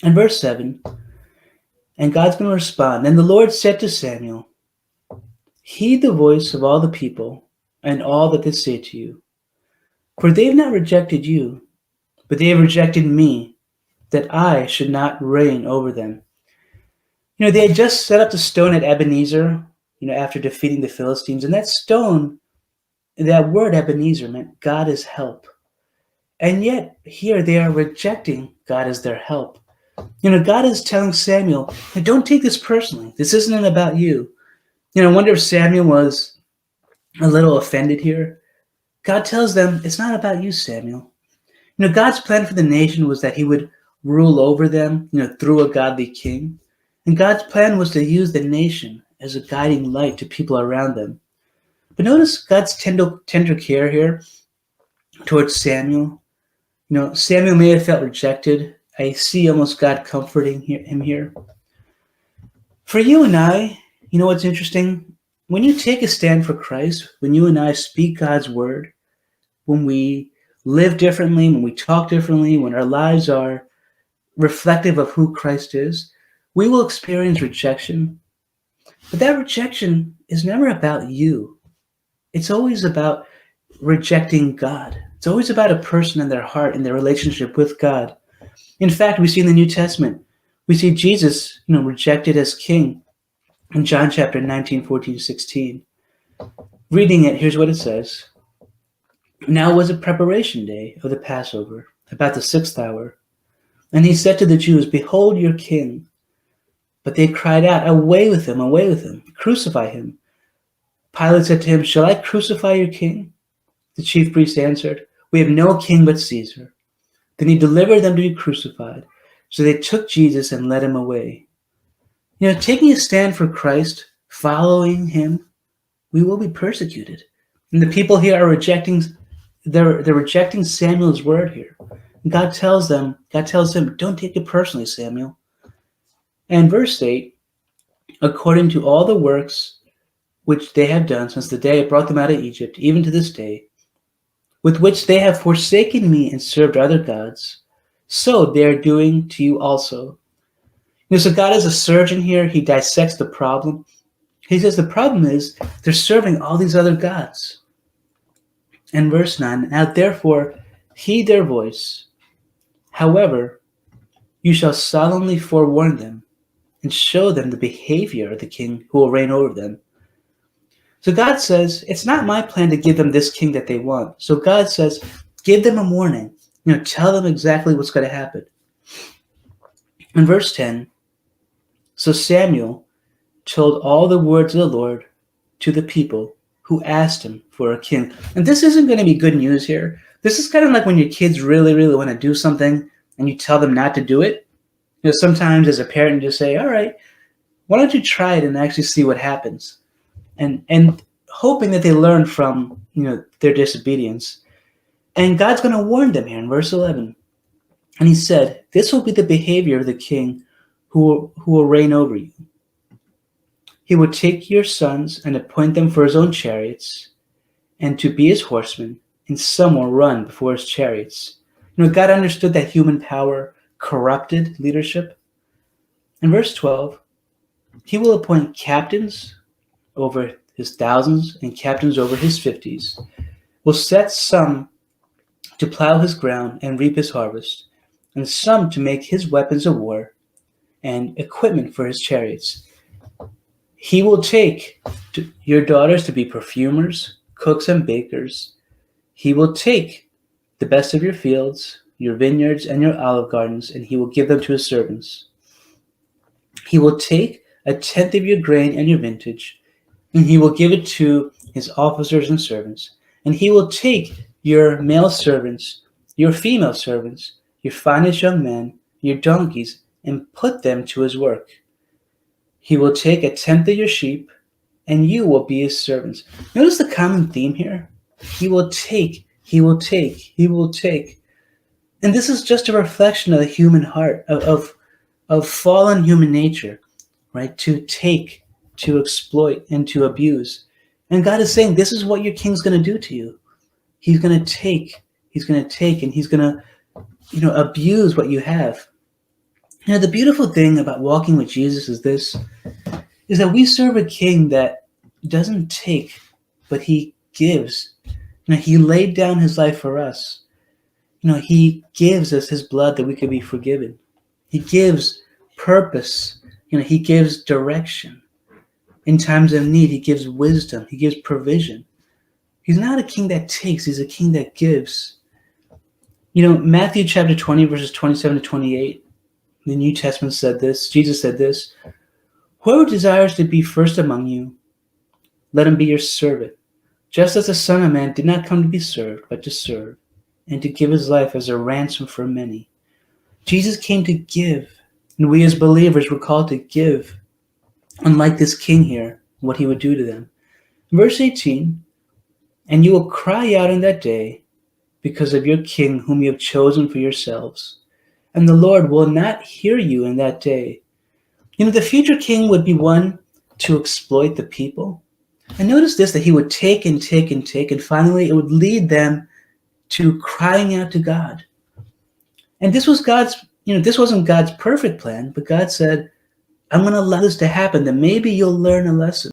And verse 7, and God's going to respond. And the Lord said to Samuel, heed the voice of all the people and all that they say to you. For they have not rejected you, but they have rejected me, that I should not reign over them. They had just set up the stone at Ebenezer, after defeating the Philistines. And that stone, that word Ebenezer meant God is help. And yet here they are rejecting God as their help. God is telling Samuel, hey, don't take this personally. This isn't about you. I wonder if Samuel was a little offended here. God tells them, it's not about you, Samuel. God's plan for the nation was that he would rule over them, through a godly king. And God's plan was to use the nation as a guiding light to people around them. But notice God's tender care here towards Samuel. Samuel may have felt rejected. I see almost God comforting him here. For you and I, what's interesting? When you take a stand for Christ, when you and I speak God's word, when we live differently, when we talk differently, when our lives are reflective of who Christ is, we will experience rejection. But that rejection is never about you. It's always about rejecting God. It's always about a person and their heart and their relationship with God. In fact, we see in the New Testament, we see Jesus, rejected as king in John chapter 19, 14, 16. Reading it, here's what it says. Now was a preparation day of the Passover, about the 6th hour. And he said to the Jews, behold your king. But they cried out, away with him, crucify him. Pilate said to him, shall I crucify your king? The chief priests answered, we have no king but Caesar. Then he delivered them to be crucified. So they took Jesus and led him away. Taking a stand for Christ, following him, we will be persecuted. And the people here are rejecting Samuel's word here. And God tells him, don't take it personally, Samuel. And verse 8, according to all the works which they have done since the day I brought them out of Egypt, even to this day, with which they have forsaken me and served other gods, so they are doing to you also. So God is a surgeon here. He dissects the problem. He says the problem is they're serving all these other gods. And verse 9, now therefore heed their voice. However, you shall solemnly forewarn them and show them the behavior of the king who will reign over them. So God says, it's not my plan to give them this king that they want. So God says, give them a warning. Tell them exactly what's going to happen. In verse 10, so Samuel told all the words of the Lord to the people who asked him for a king. And this isn't going to be good news here. This is kind of like when your kids really, really want to do something and you tell them not to do it. Sometimes as a parent, you just say, all right, why don't you try it and actually see what happens? And hoping that they learn from, their disobedience. And God's going to warn them here in verse 11. And he said, this will be the behavior of the king who will reign over you. He will take your sons and appoint them for his own chariots and to be his horsemen, and some will run before his chariots. God understood that human power corrupted leadership. In verse 12, he will appoint captains over his thousands and captains over his 50s, will set some to plow his ground and reap his harvest, and some to make his weapons of war and equipment for his chariots. He will take your daughters to be perfumers, cooks, and bakers. He will take the best of your fields, your vineyards, and your olive gardens, and he will give them to his servants. He will take a tenth of your grain and your vintage, and he will give it to his officers and servants. And he will take your male servants, your female servants, your finest young men, your donkeys, and put them to his work. He will take a tenth of your sheep, and you will be his servants. Notice the common theme here. He will take, he will take, he will take. And this is just a reflection of the human heart, of fallen human nature, right? To take, to exploit, and to abuse. And God is saying, this is what your king's going to do to you. He's going to take, and he's going to, abuse what you have. The beautiful thing about walking with Jesus is that we serve a king that doesn't take, but he gives. He laid down his life for us. He gives us his blood that we could be forgiven. He gives purpose. He gives direction. In times of need, he gives wisdom. He gives provision. He's not a king that takes, he's a king that gives. Matthew chapter 20, verses 27 to 28, the New Testament said this. Jesus said this: "Whoever desires to be first among you, let him be your servant, just as the Son of Man did not come to be served, but to serve, and to give his life as a ransom for many." Jesus came to give, and we as believers were called to give, unlike this king here, what he would do to them. Verse 18, "And you will cry out in that day because of your king whom you have chosen for yourselves, and the Lord will not hear you in that day." The future king would be one to exploit the people. And notice this, that he would take and take and take, and finally it would lead them to crying out to God. And this wasn't God's perfect plan, but God said, "I'm going to allow this to happen, that maybe you'll learn a lesson."